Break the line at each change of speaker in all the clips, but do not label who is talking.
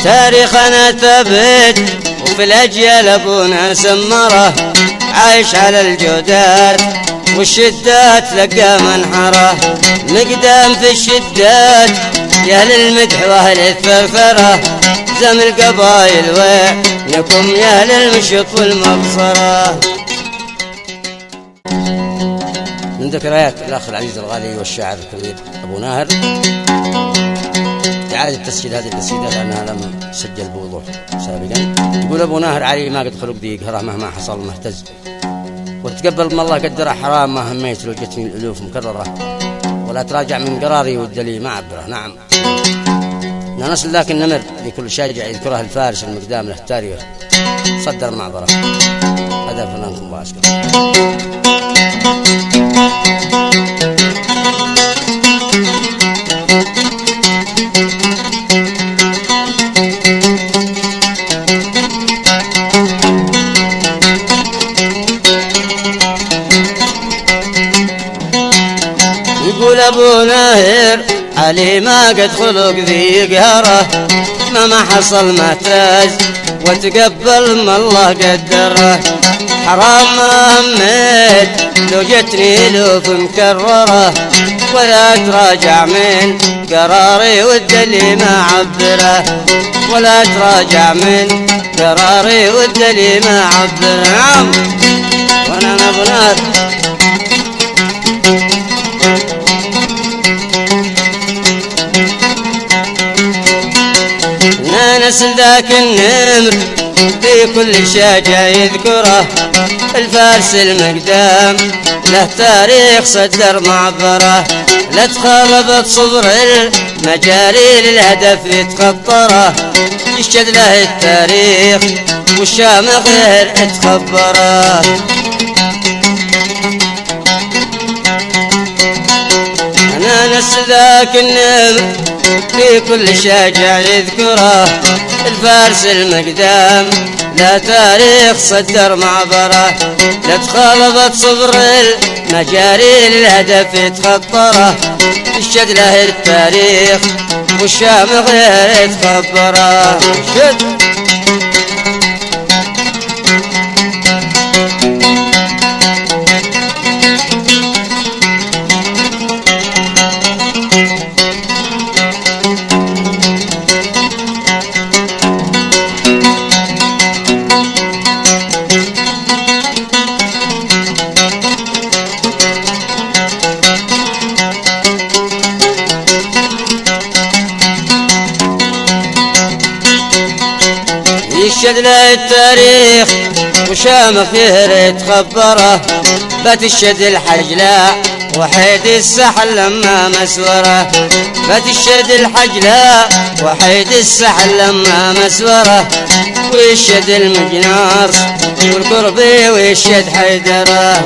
تاريخنا ثبت وفي الأجيال أبونا سمره، عايش على الجودات والشدات لقى منحره، مقدام في الشدات يا أهل المدح وأهل الثرثرة، زم القبايل وينكم يا أهل المشط والمبصرة. من ذكريات الأخ العزيز الغالي والشاعر الكبير أبو ناهر إعادة تسجيل هذه القصيدة لأنها لم تسجل بوضوح سابقا. يقول أبو ناهر علي ما قد خلق ذي يقهره مهما حصل مهتز، وتقبل ما الله قدره حرام ما هميت لو جتني الألوف مكررة، ولا تراجع من قراري والدليل ما عبره. نعم نسل ذاك النمر لكل شاجع يذكره الفارس المقدام له تاريخ صدر معبره. هذا فنانكم واسكت. يقول أبو ناهر علي ما قد خلق ذي يقهره، ما حصل ما تاز وتقبل ما الله قدره، حرام ما هميت لو جتني لوف مكرره، ولا تراجع من قراري والدليل ما عبره، ولا تراجع من قراري والدليل ما عبره. نعم وانا ابو ناهر نسل ذاك النمر في كل شاجع يذكره، الفارس المقدام له تاريخ صدر معبره، لا تخربت صبر المجاري للهدف يتخطره، يشهد له التاريخ والشامخ غير تخبره. أنا نسل ذاك النمر في كل شاجع يذكره، الفارس المقدام لا تاريخ صدر معبره، لا تخالطت صبر المجاري للهدف يتخطره، يشهد له التاريخ والشامخ غير يتخبره. يشهد له التاريخ وشامخ يهري تخبره، بتشهد الحجلاء وحيد السحل لما مسوره، بتشهد الحجلاء وحيد السحل لما مسوره، ويشهد المجناص والقربي ويشهد حيدره.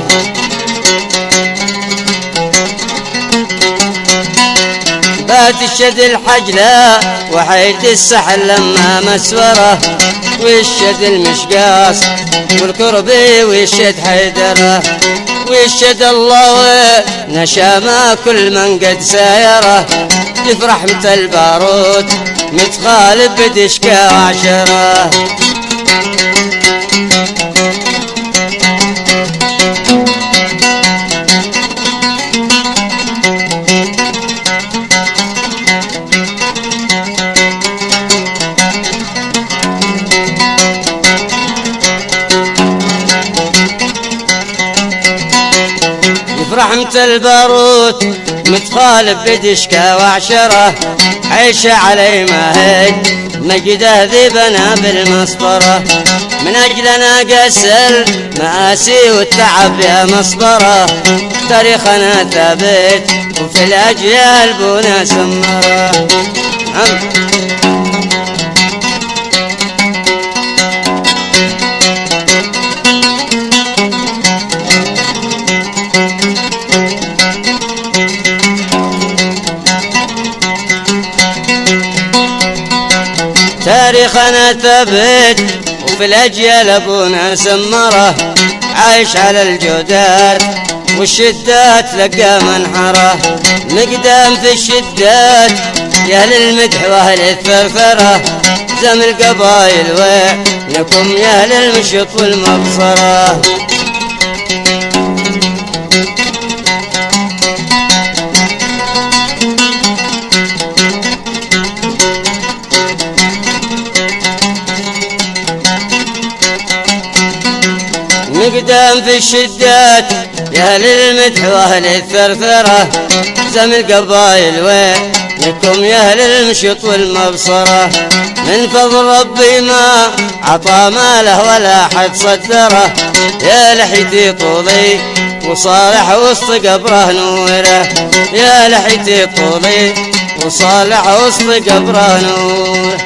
بتشهد الحجلاء وحيد السحل لما مسوره، ويشهد المشقاص والكربي ويشهد حيدره، ويشهد الله ونشامه كل من قد سايره، يفرح متى البارود متخالب بدشكا وعشره. رحمة الباروت متخالف بدشكا وعشره، عيشه علي ما هي مجده ذيبنا بالمسطره، من اجلنا قسل مآسي والتعب يا مصبره، تاريخنا ثابت وفي الاجيال بونا سمره. تاريخنا ثبت وفي الأجيال أبونا سمره، عايش على الجودات والشدات لقى منحره، مقدام في الشدات يا أهل المدح وأهل الثرثرة زم القبايل وينكم يا أهل المشط والمبصرة. مقدام في الشدات يا أهل المدح وأهل الثرثرة زم القبايل وينكم يا أهل المشط والمبصرة. من فضل ربي ما عطى ماله ولا حد صدره يا لحيتي طولي وصالح وسط قبره نوره يا لحيتي طولي وصالح وسط قبره نوره.